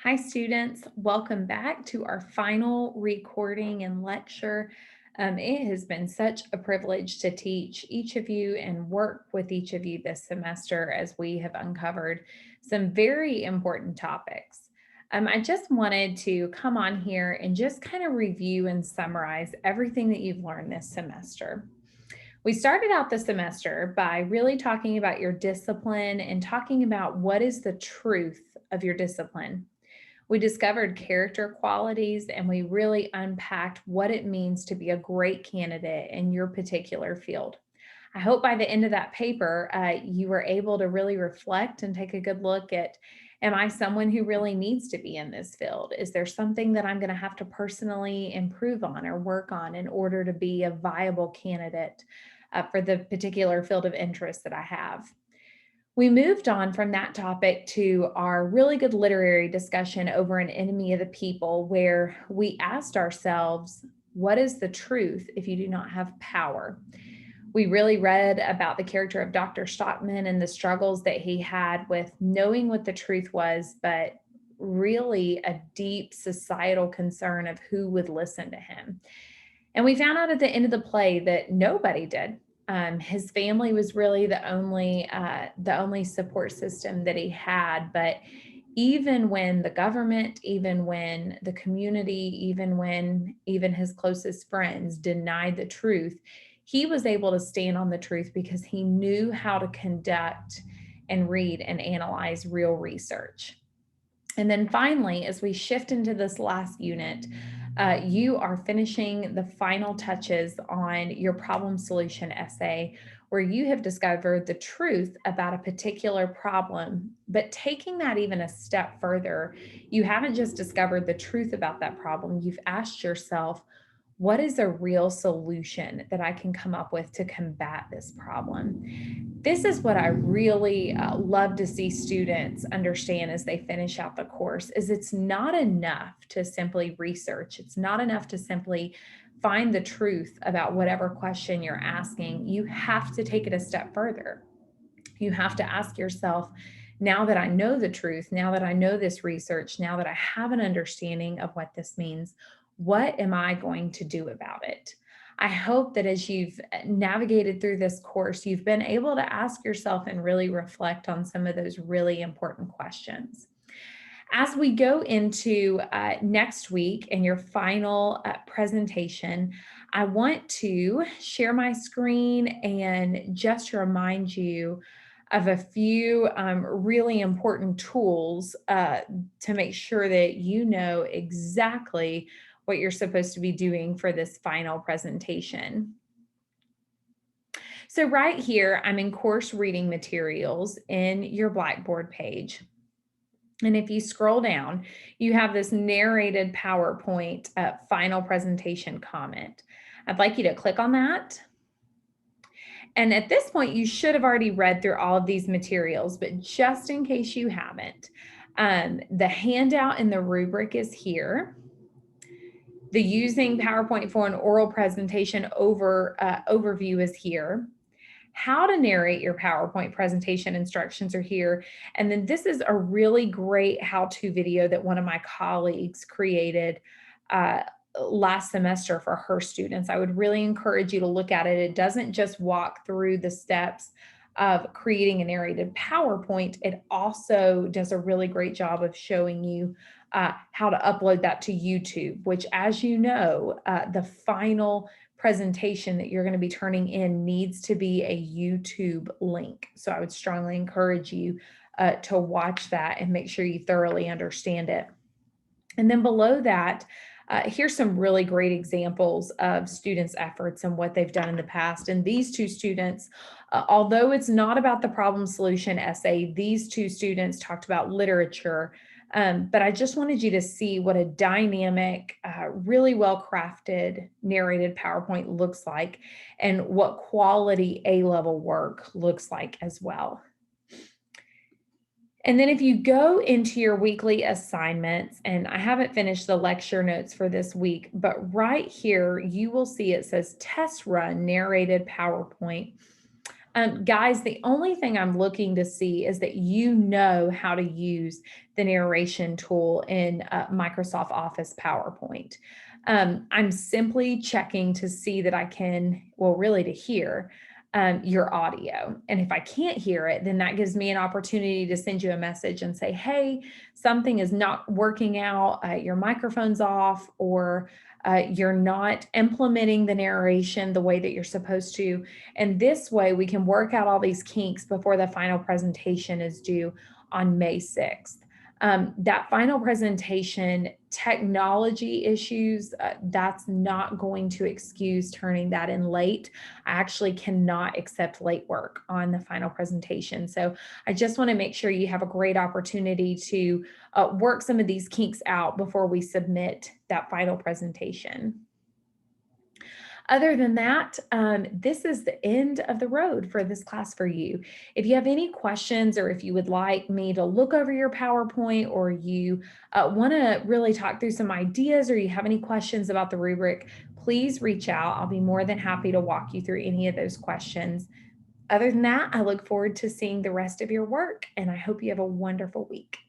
Hi, students. Welcome back to our final recording and lecture. It has been such a privilege to teach each of you and work with each of you this semester as we have uncovered some very important topics. I just wanted to come on here and just kind of review and summarize everything that you've learned this semester. We started out the semester by really talking about your discipline and talking about what is the truth of your discipline. We discovered character qualities and we really unpacked what it means to be a great candidate in your particular field. I hope by the end of that paper, you were able to really reflect and take a good look at, am I someone who really needs to be in this field? Is there something that I'm going to have to personally improve on or work on in order to be a viable candidate for the particular field of interest that I have? We moved on from that topic to our really good literary discussion over An Enemy of the People, where we asked ourselves, what is the truth if you do not have power? We really read about the character of Dr. Stockman and the struggles that he had with knowing what the truth was, but really a deep societal concern of who would listen to him. And we found out at the end of the play that nobody did. His family was really the only support system that he had. But even when the government, even when the community, even when even his closest friends denied the truth, he was able to stand on the truth because he knew how to conduct and read and analyze real research. And then finally, as we shift into this last unit, you are finishing the final touches on your problem solution essay, where you have discovered the truth about a particular problem. But taking that even a step further, you haven't just discovered the truth about that problem, you've asked yourself, what is a real solution that I can come up with to combat this problem? This is what I really love to see students understand as they finish out the course is it's not enough to simply research. It's not enough to simply find the truth about whatever question you're asking. You have to take it a step further. You have to ask yourself, now that I know the truth, now that I know this research, now that I have an understanding of what this means, what am I going to do about it? I hope that as you've navigated through this course, you've been able to ask yourself and really reflect on some of those really important questions. As we go into next week and your final presentation, I want to share my screen and just remind you of a few really important tools to make sure that you know exactly what you're supposed to be doing for this final presentation. So right here, I'm in course reading materials in your Blackboard page. And if you scroll down, you have this narrated PowerPoint final presentation comment. I'd like you to click on that. And at this point, you should have already read through all of these materials, but just in case you haven't, the handout and the rubric is here. The using PowerPoint for an oral presentation overview is here. How to narrate your PowerPoint presentation instructions are here. And then this is a really great how-to video that one of my colleagues created last semester for her students. I would really encourage you to look at it. It doesn't just walk through the steps of creating a narrated PowerPoint. It also does a really great job of showing you how to upload that to YouTube, which, as you know, the final presentation that you're going to be turning in needs to be a YouTube link. So I would strongly encourage you to watch that and make sure you thoroughly understand it. And then below that, here's some really great examples of students' efforts and what they've done in the past. And these two students, although it's not about the problem solution essay, these two students talked about literature. But I just wanted you to see what a dynamic, really well-crafted narrated PowerPoint looks like and what quality A-level work looks like as well. And then if you go into your weekly assignments, and I haven't finished the lecture notes for this week, but right here, you will see it says test run narrated PowerPoint. Guys, the only thing I'm looking to see is that you know how to use the narration tool in Microsoft Office PowerPoint. I'm simply checking to see that I can, well, really to hear your audio. And if I can't hear it, then that gives me an opportunity to send you a message and say, hey, something is not working out, your microphone's off, or you're not implementing the narration the way that you're supposed to. And this way we can work out all these kinks before the final presentation is due on May 6th. That final presentation, technology issues, that's not going to excuse turning that in late. I actually cannot accept late work on the final presentation. So I just want to make sure you have a great opportunity to work some of these kinks out before we submit that final presentation. Other than that, this is the end of the road for this class for you. If you have any questions, or if you would like me to look over your PowerPoint, or you want to really talk through some ideas, or you have any questions about the rubric, please reach out. I'll be more than happy to walk you through any of those questions. Other than that, I look forward to seeing the rest of your work, and I hope you have a wonderful week.